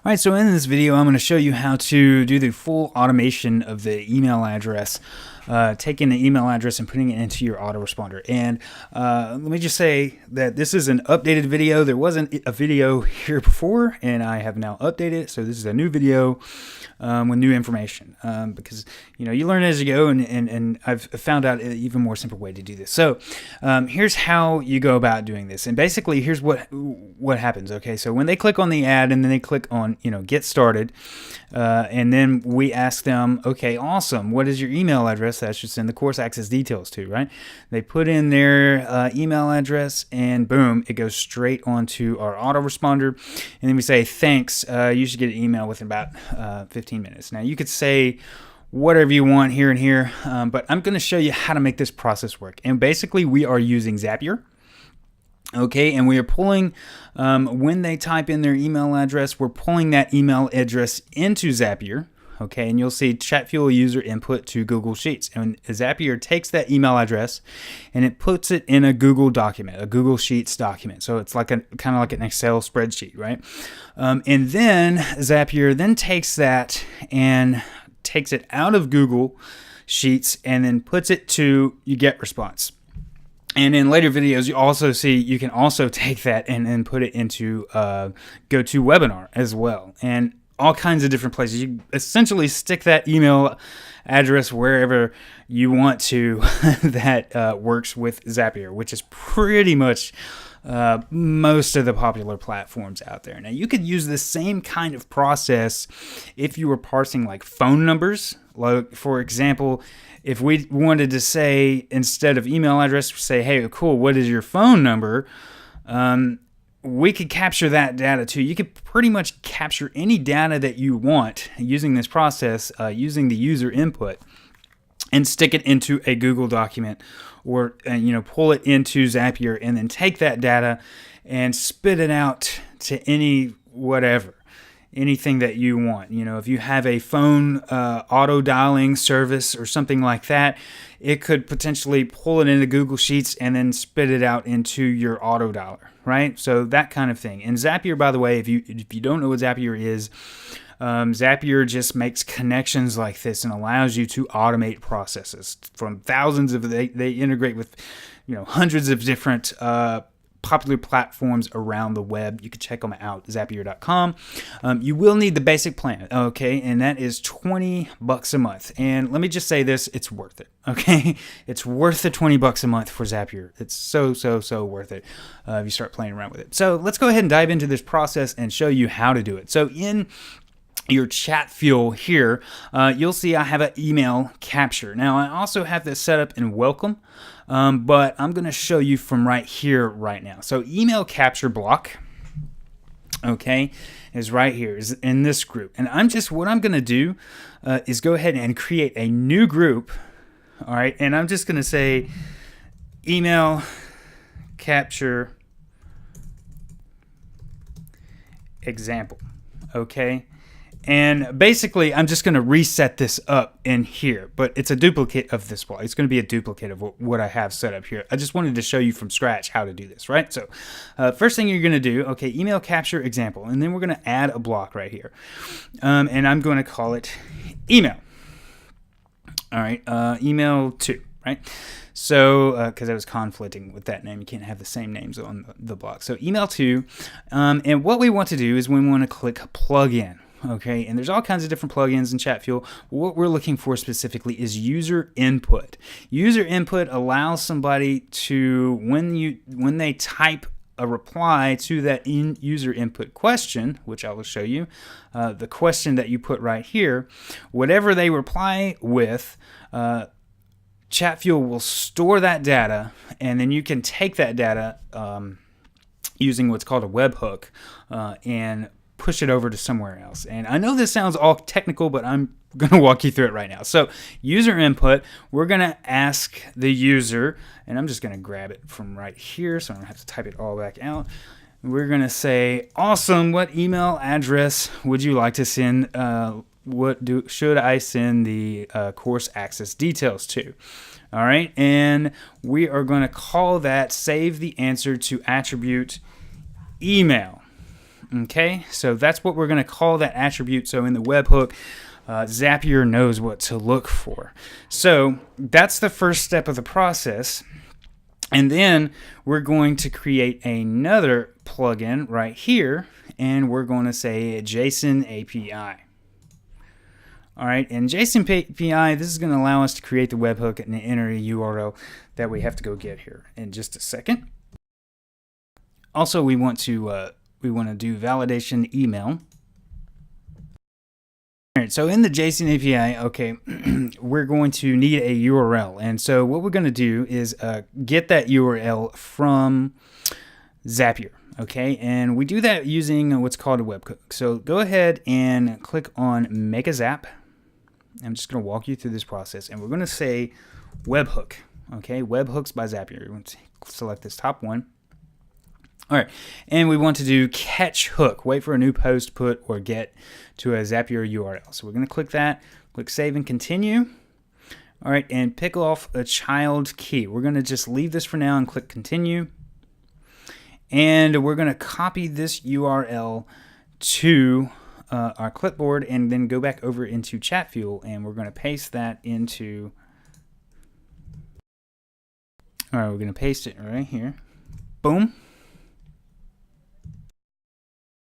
All right, so in this video, I'm going to show you how to do the full automation of the email address, taking the email address and putting it into your autoresponder. And let me just say that this is an updated video. There wasn't a video here before, and I have now updated it. So this is a new video with new information because you learn as you go, and I've found out an even more simple way to do this. So here's how you go about doing this, and basically here's what happens. Okay, so when they click on the ad and then they click on get started, and then we ask them, okay, awesome, what is your email address that I should send the course access details to, right? They put in their email address, and boom, it goes straight onto our autoresponder, and then we say, thanks, you should get an email within about 15 minutes. Now you could say whatever you want here and here, but I'm going to show you how to make this process work. And basically we are using Zapier. Okay, and we are pulling, when they type in their email address, we're pulling that email address into Zapier. Okay, and you'll see Chatfuel user input to Google Sheets. And Zapier takes that email address and it puts it in a Google document, a Google Sheets document. So it's like kind of like an Excel spreadsheet, right? And then Zapier then takes that and takes it out of Google Sheets and then puts it to you GetResponse. And in later videos, you also see you can also take that and put it into GoToWebinar as well, and all kinds of different places. You essentially stick that email address wherever you want to that works with Zapier, which is pretty much most of the popular platforms out there. Now, you could use the same kind of process if you were parsing like phone numbers. Like, for example, if we wanted to say, instead of email address, say, hey, cool, what is your phone number? We could capture that data too. You could pretty much capture any data that you want using this process, using the user input, and stick it into a Google document, or pull it into Zapier, and then take that data and spit it out to anything that you want. If you have a phone auto dialing service or something like that, it could potentially pull it into Google Sheets and then spit it out into your auto dialer, right? So that kind of thing. And Zapier, by the way, if you don't know what Zapier is, Zapier just makes connections like this and allows you to automate processes from thousands of they integrate with hundreds of different popular platforms around the web. You can check them out, Zapier.com. You will need the basic plan, okay, and that is $20 a month. And let me just say this, it's worth it, okay? It's worth the $20 a month for Zapier. It's so worth it if you start playing around with it. So let's go ahead and dive into this process and show you how to do it. So in your Chatfuel here, you'll see I have an email capture. Now, I also have this set up in Welcome, but I'm going to show you from right here right now. So email capture block, okay, is right here, is in this group. And what I'm going to do is go ahead and create a new group, all right, and I'm just going to say email capture example, okay. And basically, I'm just going to reset this up in here, but it's a duplicate of this block. It's going to be a duplicate of what I have set up here. I just wanted to show you from scratch how to do this, right? So first thing you're going to do, okay, email capture example, and then we're going to add a block right here. And I'm going to call it email. All right, email 2, right? So, because I was conflicting with that name, you can't have the same names on the block. So email 2, and what we want to do is we want to click plugin. Okay, and there's all kinds of different plugins in Chatfuel. What we're looking for specifically is user input. User input allows somebody to, when they type a reply to that user input question, which I will show you, the question that you put right here, whatever they reply with, Chatfuel will store that data, and then you can take that data using what's called a webhook and push it over to somewhere else. And I know this sounds all technical, but I'm going to walk you through it right now. So user input, we're going to ask the user, and I'm just going to grab it from right here so I don't have to type it all back out. We're going to say, awesome, what email address would you like to send, should I send the course access details to? All right, and we are going to call that save the answer to attribute email. Okay, so that's what we're going to call that attribute. So in the webhook, Zapier knows what to look for. So that's the first step of the process. And then we're going to create another plugin right here, and we're going to say JSON API. All right, and JSON API, this is going to allow us to create the webhook and enter a URL that we have to go get here in just a second. Also, we want to do validation email. All right, so in the JSON API, okay, we're going to need a URL. And so what we're going to do is get that URL from Zapier, okay? And we do that using what's called a webhook. So go ahead and click on Make a Zap. I'm just going to walk you through this process. And we're going to say webhook, okay? Webhooks by Zapier. We're going to select this top one. All right, and we want to do catch hook, wait for a new post, put, or get to a Zapier URL. So we're going to click that, click save and continue. All right, and pick off a child key. We're going to just leave this for now and click continue. And we're going to copy this URL to our clipboard and then go back over into Chatfuel, and we're going to paste that into, all right, we're going to paste it right here. Boom.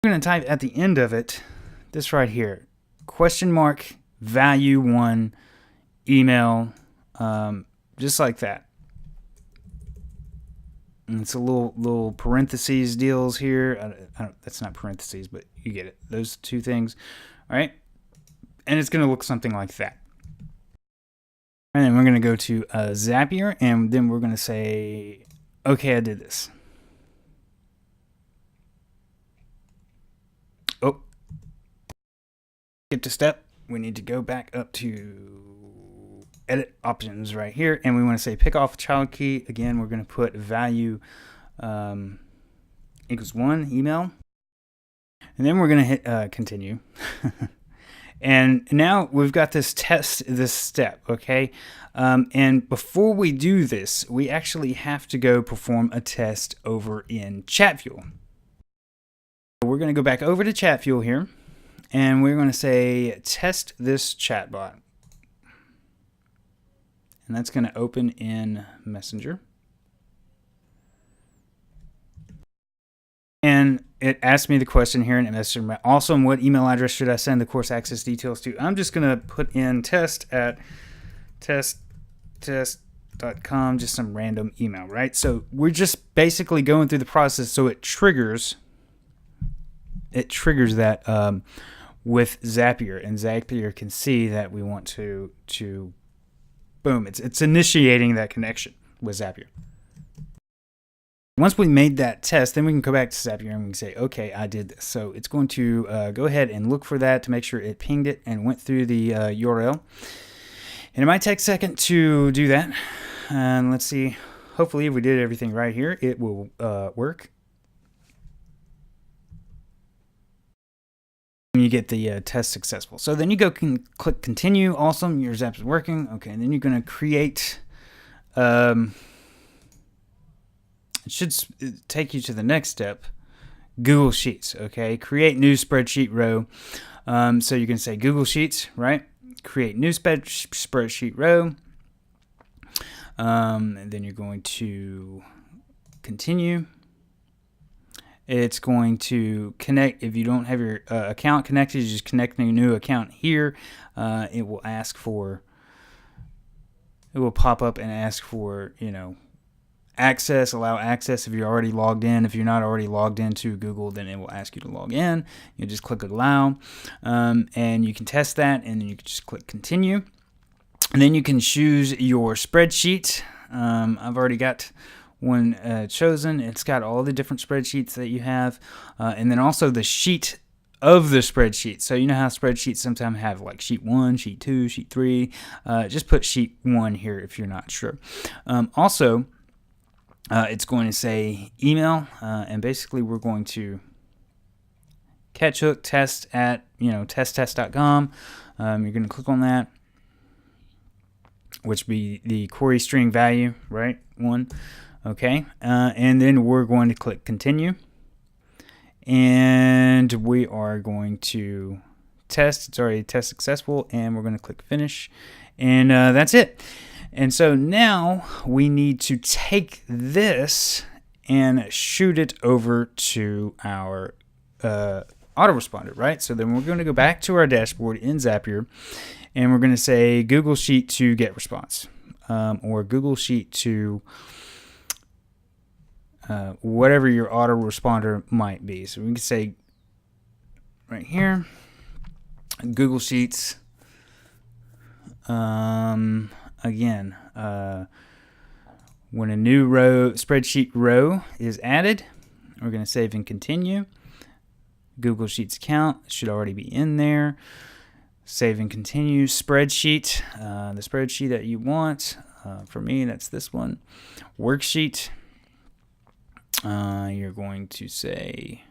We're going to type at the end of it, this right here, $value1 email, just like that. And it's a little parentheses deals here. That's not parentheses, but you get it. Those two things. All right. And it's going to look something like that. And then we're going to go to Zapier, and then we're going to say, okay, I did this. Oh, skip a step. We need to go back up to edit options right here, and we want to say pick off child key. Again, we're going to put value equals 1 email, and then we're going to hit continue. And now we've got this step, okay? And before we do this, we actually have to go perform a test over in Chatfuel. We're going to go back over to Chatfuel here, and we're going to say test this chatbot. And that's going to open in Messenger. And it asked me the question here in Messenger. Also, what email address should I send the course access details to? I'm just going to put in test@test.com, just some random email, right? So we're just basically going through the process so it triggers that with Zapier, and Zapier can see that we want to boom, it's initiating that connection with Zapier. Once we made that test, then we can go back to Zapier and we can say, okay, I did this. So it's going to go ahead and look for that to make sure it pinged it and went through the URL. And it might take a second to do that. And let's see, hopefully if we did everything right here, it will work. You get the test successful. So then you click continue. Awesome, your Zap is working. Okay, and then you're going to create, it should take you to the next step, Google Sheets. Okay, create new spreadsheet row. So you can say Google Sheets, right? Create new spreadsheet row. And then you're going to continue. It's going to connect. If you don't have your account connected, you just connect a new account here. It will ask for, it will pop up and ask for, access, allow access if you're already logged in. If you're not already logged into Google, then it will ask you to log in. You just click allow, and you can test that, and then you can just click continue. And then you can choose your spreadsheet. I've already got one chosen. It's got all the different spreadsheets that you have, and then also the sheet of the spreadsheet. So you know how spreadsheets sometimes have like sheet 1, sheet 2, sheet 3. Just put sheet 1 here if you're not sure. Also, it's going to say email, and basically we're going to catch hook test at test.com. You're going to click on that, which be the query string value, right? 1. Okay, and then we're going to click continue, and we are going to test. It's already test successful, and we're going to click finish, and that's it. And so now we need to take this and shoot it over to our autoresponder, right? So then we're going to go back to our dashboard in Zapier, and we're going to say Google Sheet to get response, or Google Sheet to whatever your autoresponder might be. So we can say right here, Google Sheets. Again, when a new spreadsheet row is added, we're going to save and continue. Google Sheets account should already be in there. Save and continue. Spreadsheet, the spreadsheet that you want. For me, that's this one. Worksheet. You're going to say,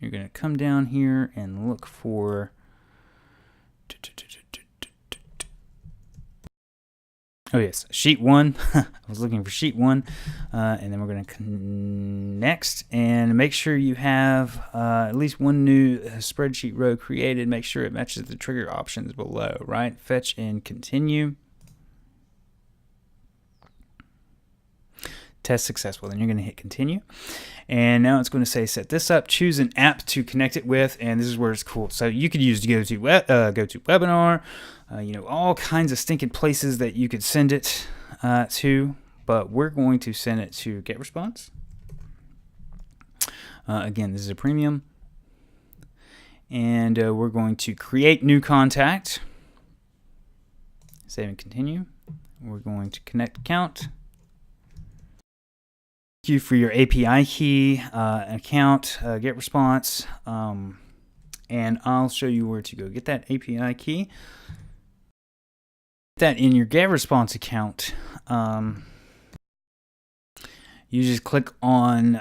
you're going to come down here and look for, oh yes, sheet 1. I was looking for sheet 1, and then we're going to next, and make sure you have at least one new spreadsheet row created. Make sure it matches the trigger options below, right? Fetch and continue. Test successful. Then you're going to hit continue, and now it's going to say set this up. Choose an app to connect it with, and this is where it's cool. So you could use GoToWebinar, all kinds of stinking places that you could send it to, but we're going to send it to GetResponse. Again, this is a premium, and we're going to create new contact. Save and continue. We're going to connect account. Thank you for your API key, account, GetResponse, and I'll show you where to go get that API key. That in your GetResponse account, you just click on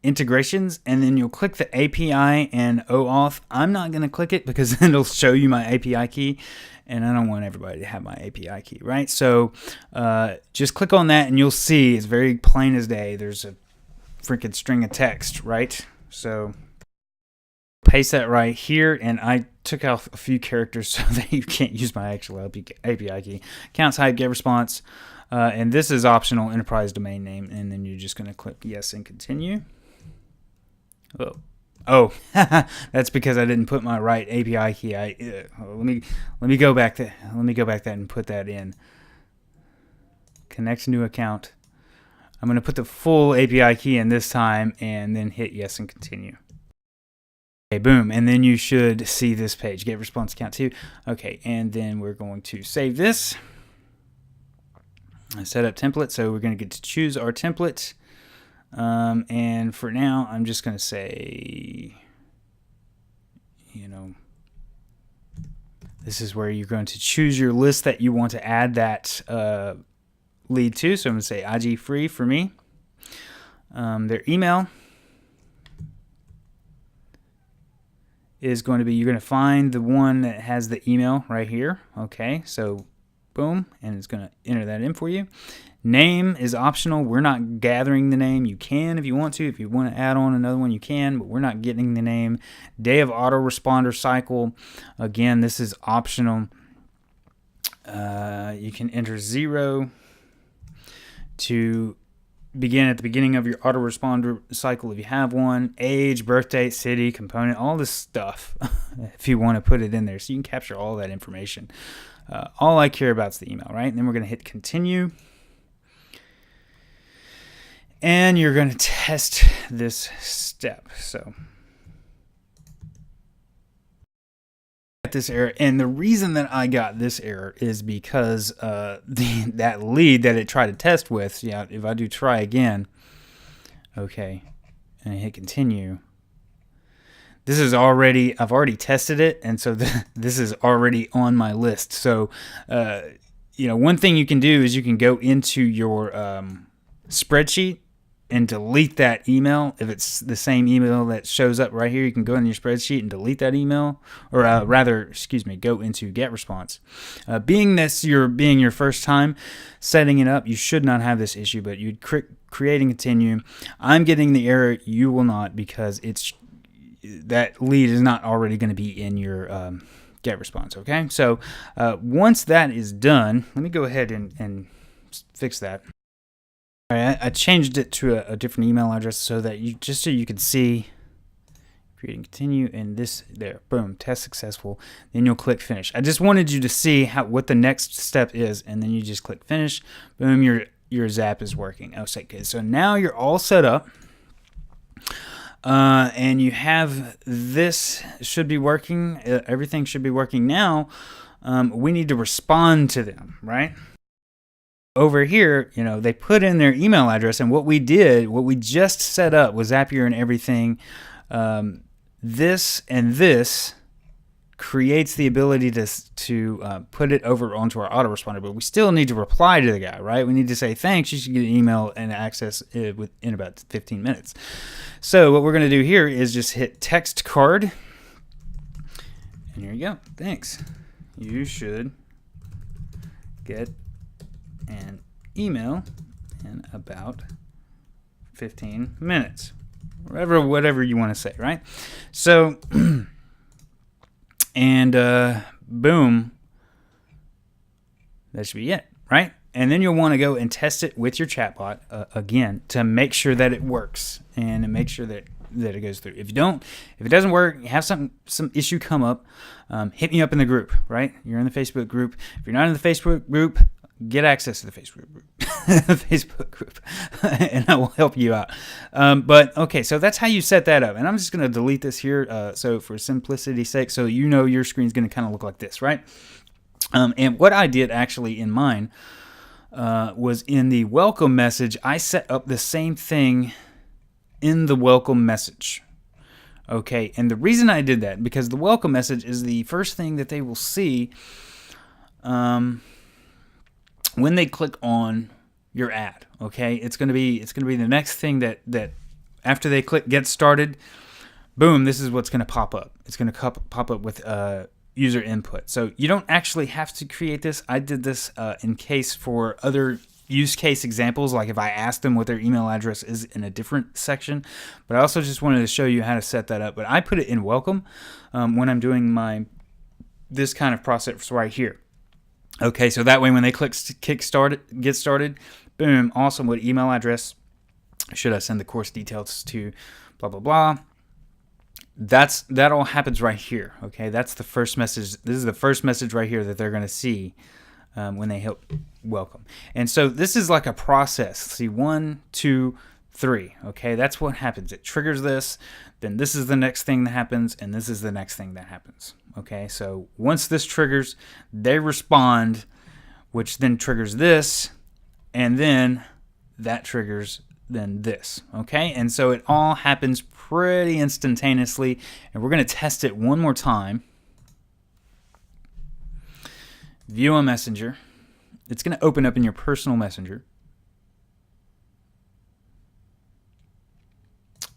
integrations, and then you'll click the API and OAuth. I'm not going to click it because it'll show you my API key, and I don't want everybody to have my API key, right? So just click on that, and you'll see it's very plain as day. There's a freaking string of text, right? So paste that right here, and I took out a few characters so that you can't use my actual API key. Account type, GetResponse, and this is optional, enterprise domain name, and then you're just going to click yes and continue. Oh, that's because I didn't put my right API key. Let me go back that and put that in. Connect new account. I'm going to put the full API key in this time, and then hit yes and continue. Okay, boom, and then you should see this page, GetResponse account 2. Okay, and then we're going to save this. Set up template, so we're going to get to choose our template. And for now, I'm just going to say, this is where you're going to choose your list that you want to add that lead to. So I'm going to say IG free for me. Their email is going to be, you're going to find the one that has the email right here. Okay, so boom, and it's going to enter that in for you. Name is optional. We're not gathering the name. You can if you want to. If you want to add on another one, you can, but we're not getting the name. Day of autoresponder cycle. Again, this is optional. You can enter 0 to begin at the beginning of your autoresponder cycle if you have one. Age, birth date, city, component, all this stuff if you want to put it in there. So you can capture all that information. All I care about is the email, right? And then we're going to hit continue. And you're going to test this step. So this error, and the reason that I got this error is because that lead that it tried to test with, if I do try again, okay, and I hit continue, this is already, I've already tested it, and so this is already on my list. So one thing you can do is you can go into your spreadsheet and delete that email. If it's the same email that shows up right here, you can go in your spreadsheet and delete that email, or go into GetResponse. Being your first time setting it up, you should not have this issue, but you'd create and continue. I'm getting the error. You will not, because that lead is not already going to be in your GetResponse. Okay, so once that is done, let me go ahead and fix that. All right, I changed it to a different email address so that you can see, create and continue, and this there, boom, test successful. Then you'll click finish. I just wanted you to see what the next step is, and then you just click finish. Boom, your Zap is working. Okay, so now you're all set up, and you have this should be working. Everything should be working now. We need to respond to them, right? Over here, they put in their email address, and what we just set up with Zapier and everything, this and this creates the ability to put it over onto our autoresponder, but we still need to reply to the guy, right? We need to say, thanks, you should get an email and access it within about 15 minutes. So what we're going to do here is just hit text card, and here you go. Thanks. You should get an email in about 15 minutes. Whatever you want to say, right? So, and boom, that should be it, right? And then you'll want to go and test it with your chatbot again to make sure that it works and make sure that it goes through. If it doesn't work, you have some issue come up, hit me up in the group, right? You're in the Facebook group. If you're not in the Facebook group, get access to the Facebook group, and I will help you out. But okay, so that's how you set that up. And I'm just going to delete this here. So for simplicity's sake, so your screen's going to kind of look like this, right? And what I did actually in mine was in the welcome message, I set up the same thing in the welcome message. Okay, and the reason I did that, because the welcome message is the first thing that they will see when they click on your ad. Okay, it's gonna be the next thing that after they click get started, boom, this is what's gonna pop up. It's gonna pop up with user input. So you don't actually have to create this. I did this in case for other use case examples, like if I asked them what their email address is in a different section. But I also just wanted to show you how to set that up. But I put it in welcome when I'm doing this kind of process right here. Okay, so that way when they click get started, boom, awesome, what email address should I send the course details to, blah, blah, blah. That all happens right here, okay? That's the first message. This is the first message right here that they're going to see when they hit welcome. And so this is like a process. See, 1, 2, 3, okay? That's what happens. It triggers this, then this is the next thing that happens, and this is the next thing that happens. Okay, so once this triggers, they respond, which then triggers this, and then that triggers then this. Okay, and so it all happens pretty instantaneously, and we're going to test it one more time. View a messenger. It's going to open up in your personal messenger.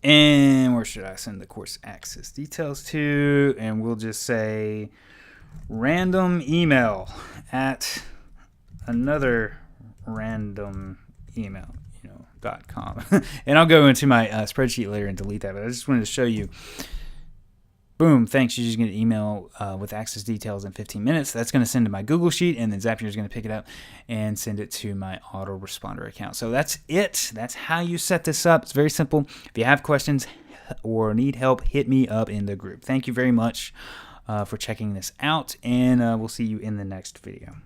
And where should I send the course access details to? And we'll just say random email at another random email, .com. And I'll go into my spreadsheet later and delete that, but I just wanted to show you. Boom, thanks. You're just going to email with access details in 15 minutes. That's going to send to my Google Sheet, and then Zapier is going to pick it up and send it to my autoresponder account. So that's it. That's how you set this up. It's very simple. If you have questions or need help, hit me up in the group. Thank you very much for checking this out, and we'll see you in the next video.